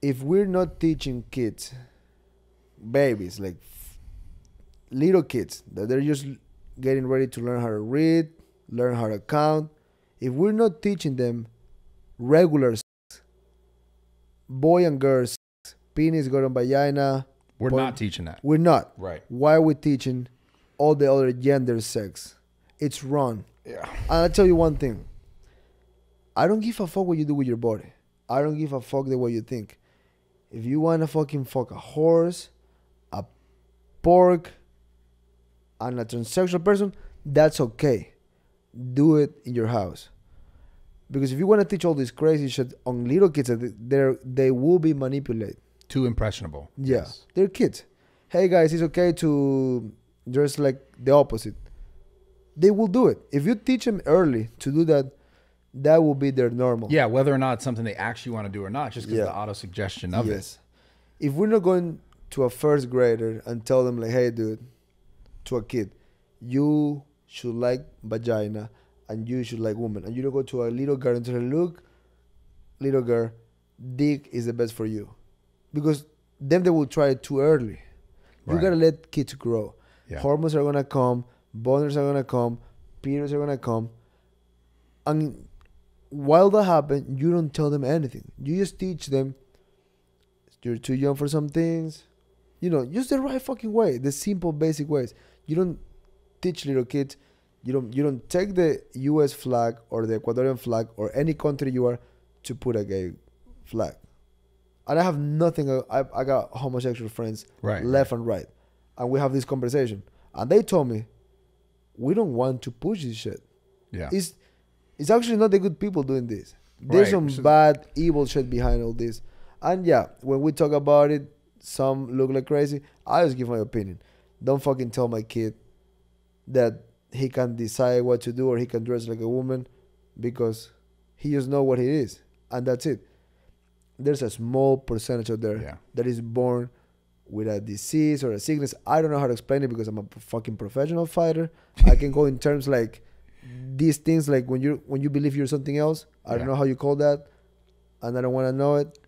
if we're not teaching kids, babies, like little kids, that they're just getting ready to learn how to read, learn how to count, if we're not teaching them regular sex, boy and girl sex, penis, girl and vagina, We're not teaching that. we're not. Right. Why are we teaching all the other gender sex? It's wrong. Yeah. And I'll tell you one thing. I don't give a fuck what you do with your body. I don't give a fuck the way you think. If you want to fucking fuck a horse, a pork, and a transsexual person, that's okay. Do it in your house. Because if you want to teach all this crazy shit on little kids, they will be manipulated. Too impressionable. Yeah. Yes. They're kids. Hey guys, it's okay to dress like the opposite. They will do it. If you teach them early to do that, that will be their normal. Yeah, whether or not it's something they actually want to do or not, just because Yeah. the auto-suggestion of it. If we're not going to a first grader and tell them like, hey dude, to a kid, you should like vagina and you should like woman. And you don't go to a little girl and tell her, look, little girl, dick is the best for you. Because then they will try it too early. You Right. gotta let kids grow. Yeah. Hormones are gonna come, boners are gonna come, periods are gonna come. And while that happens, you don't tell them anything. You just teach them you're too young for some things. You know, use the right fucking way, the simple basic ways. You don't teach little kids. You don't take the US flag or the Ecuadorian flag or any country you are to put a gay flag. And I have nothing. I got homosexual friends left and right. And we have this conversation. And they told me, we don't want to push this shit. Yeah. It's actually not the good people doing this. There's some bad, evil shit behind all this. And yeah, when we talk about it, some look like crazy. I just give my opinion. Don't fucking tell my kid that he can decide what to do or he can dress like a woman because he just know what he is. And that's it. There's a small percentage out there that is born with a disease or a sickness. I don't know how to explain it because I'm a fucking professional fighter. I can go in terms like these things, like when you believe you're something else. I don't know how you call that, and I don't want to know it.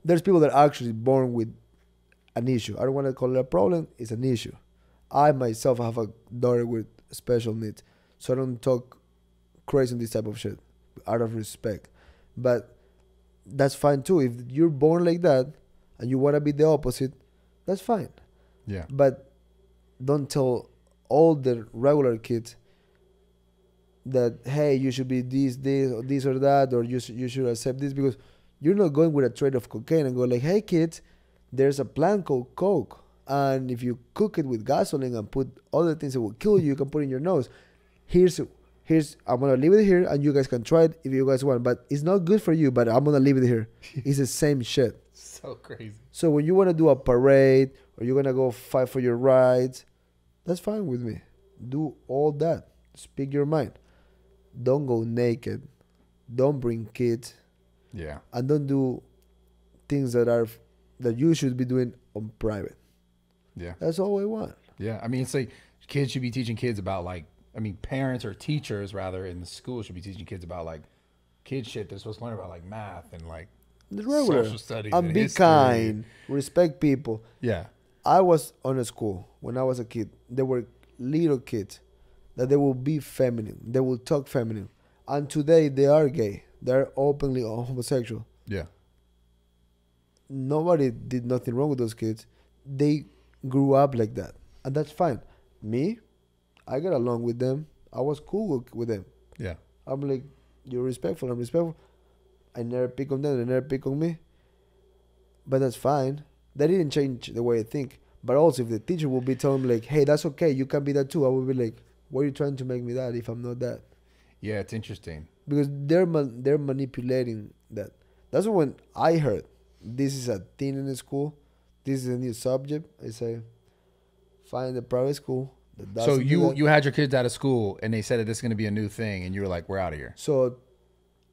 There's people that are actually born with an issue. I don't want to call it a problem. It's an issue. I myself have a daughter with special needs, so I don't talk crazy on this type of shit out of respect. But that's fine too. If you're born like that and you want to be the opposite, that's fine. Yeah. But don't tell all the regular kids that, hey, you should be this or that, or you should accept this, because you're not going with a tray of cocaine and go like, hey kids, there's a plant called coke, and if you cook it with gasoline and put other things that will kill you, you can put in your nose. Here's I'm gonna leave it here and you guys can try it if you guys want, but it's not good for you, but I'm gonna leave it here. It's the same shit. So crazy. So when you want to do a parade or you're gonna go fight for your rights, that's fine with me. Do all that. Speak your mind. Don't go naked. Don't bring kids. Yeah. And don't do things that you should be doing on private. Yeah. That's all I want. Yeah. I mean, it's like kids should be teaching kids about parents or teachers rather in the school should be teaching kids about like kid shit they're supposed to learn about, like math and like the regular social studies and be history. kind, respect people. Yeah. I was on a school when I was a kid. There were little kids that they will be feminine. They will talk feminine. And today they are gay. They're openly homosexual. Yeah. Nobody did nothing wrong with those kids. They grew up like that. And that's fine. Me, I got along with them. I was cool with them. Yeah. I'm like, you're respectful. I'm respectful. I never pick on them. They never pick on me. But that's fine. That didn't change the way I think. But also, if the teacher will be telling me like, hey, that's okay, you can be that too, I will be like, why are you trying to make me that if I'm not that? Yeah, it's interesting. Because they're manipulating that. That's when I heard this is a thing in the school. This is a new subject. I say, find a private school. So you had your kids out of school and they said that this is going to be a new thing and you were like, we're out of here. So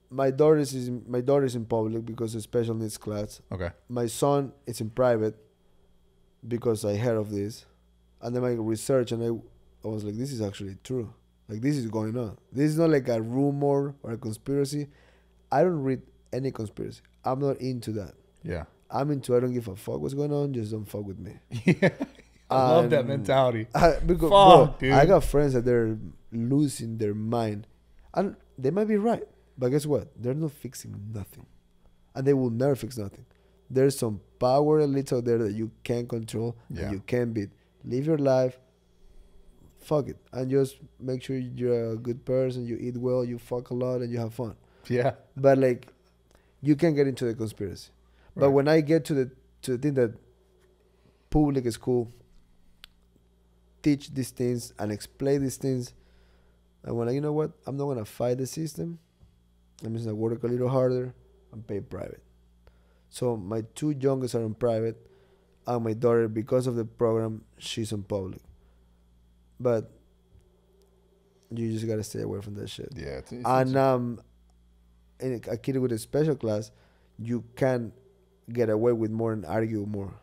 my daughter is in public because of special needs class. Okay. My son is in private because I heard of this. And then I researched and I was like, this is actually true. Like, this is going on. This is not like a rumor or a conspiracy. I don't read any conspiracy. I'm not into that. Yeah. I'm into I don't give a fuck what's going on. Just don't fuck with me. Yeah. I love that mentality. Because, Fuck, bro, dude. I got friends that they're losing their mind. And they might be right. But guess what? They're not fixing nothing. And they will never fix nothing. There's some power elites out there that you can't control and you can't beat. Live your life. Fuck it. And just make sure you're a good person. You eat well. You fuck a lot. And you have fun. Yeah. But like, you can't get into the conspiracy. Right. But when I get to the thing that public school teach these things and explain these things, and when you know what, I'm not gonna fight the system. I'm just gonna work a little harder and pay private. So my two youngest are on private, and my daughter, because of the program, she's on public. But you just gotta stay away from that shit. Yeah. And in a kid with a special class, you can get away with more and argue more.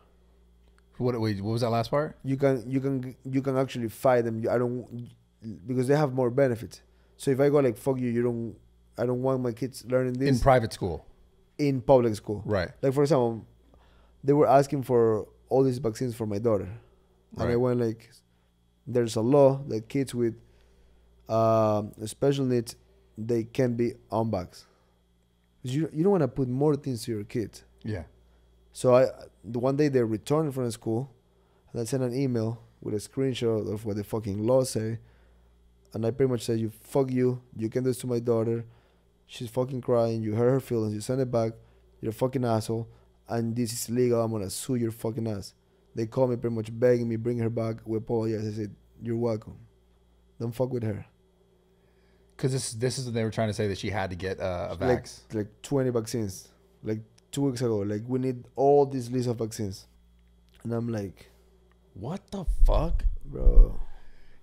What was that last part? You can actually fight them. Because they have more benefits. So if I go like fuck you, I don't want my kids learning this In private school. in public school. Right. Like for example, they were asking for all these vaccines for my daughter, and I went like, there's a law that kids with special needs, they can be on vax. You don't want to put more things to your kids. Yeah. So the one day they returned from school, and I sent an email with a screenshot of what the fucking law say, and I pretty much said, fuck you can do this to my daughter, she's fucking crying, you hurt her feelings, you send it back, you're a fucking asshole, and this is legal, I'm gonna sue your fucking ass. They called me pretty much begging me, bring her back, we apologize. I said, you're welcome. Don't fuck with her. Because this is what they were trying to say, that she had to get a vax. Like 20 vaccines. Like 2 weeks ago. Like, we need all this list of vaccines. And I'm like, what the fuck? bro.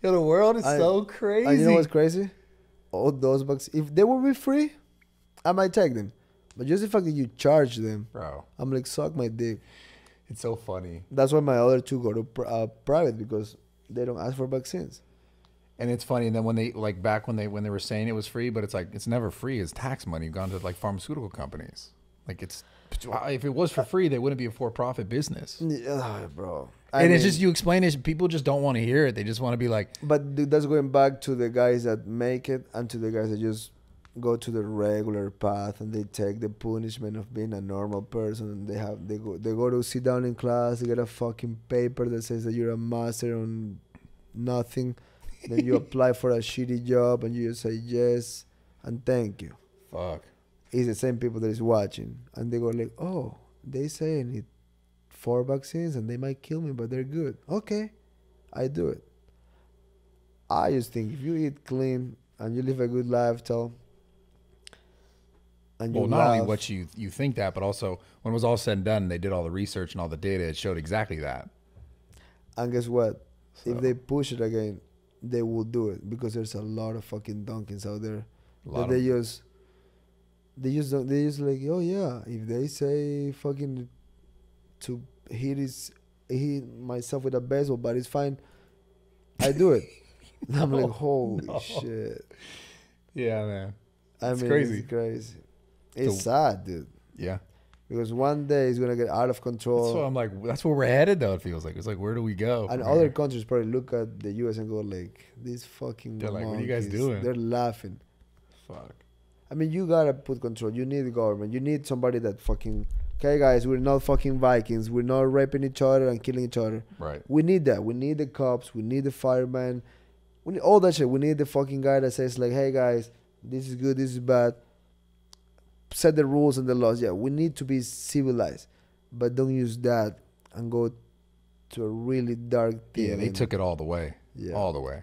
Yo, the world is so crazy. And you know what's crazy? All those vaccines, if they would be free, I might take them. But just the fact that you charge them, bro, I'm like, suck my dick. It's so funny. That's why my other two go to private, because they don't ask for vaccines. And it's funny. And then when they back when they were saying it was free, but it's like, it's never free. It's tax money gone to like pharmaceutical companies. Like, it's, if it was for free, they wouldn't be a for-profit business. Yeah, bro. It's just, you explain it, people just don't want to hear it. They just want to be like. But dude, that's going back to the guys that make it and to the guys that just go to the regular path and they take the punishment of being a normal person, and they go to sit down in class, they get a fucking paper that says that you're a master on nothing. Then you apply for a shitty job and you just say yes and thank you. Fuck. It's the same people that is watching, and they go like, oh, they say I need 4 vaccines and they might kill me, but they're good. Okay, I do it. I just think if you eat clean and you live a good lifestyle, and you not only what you think that, but also when it was all said and done, they did all the research and all the data, it showed exactly that. And guess what? So, if they push it again, they will do it, because there's a lot of fucking donkeys out there that they just like, oh yeah, if they say fucking to hit myself with a baseball bat, it's fine, I do it. And I'm like, holy shit. Yeah, man. It's crazy. It's crazy. It's sad, dude. Yeah. Because one day it's gonna get out of control. That's what I'm like. That's where we're headed, though. It feels like it's like, where do we go? And other countries probably look at the U.S. and go like, "These fucking." They're like, monkeys, "What are you guys doing?" They're laughing. Fuck. I mean, you gotta put control. You need the government. You need somebody that fucking. Okay, guys, we're not fucking Vikings. We're not raping each other and killing each other. Right. We need that. We need the cops. We need the firemen. We need all that shit. We need the fucking guy that says like, "Hey guys, this is good. This is bad." Set the rules and the laws. Yeah, we need to be civilized, but don't use that and go to a really dark thing. Yeah, they took it all the way. Yeah. All the way.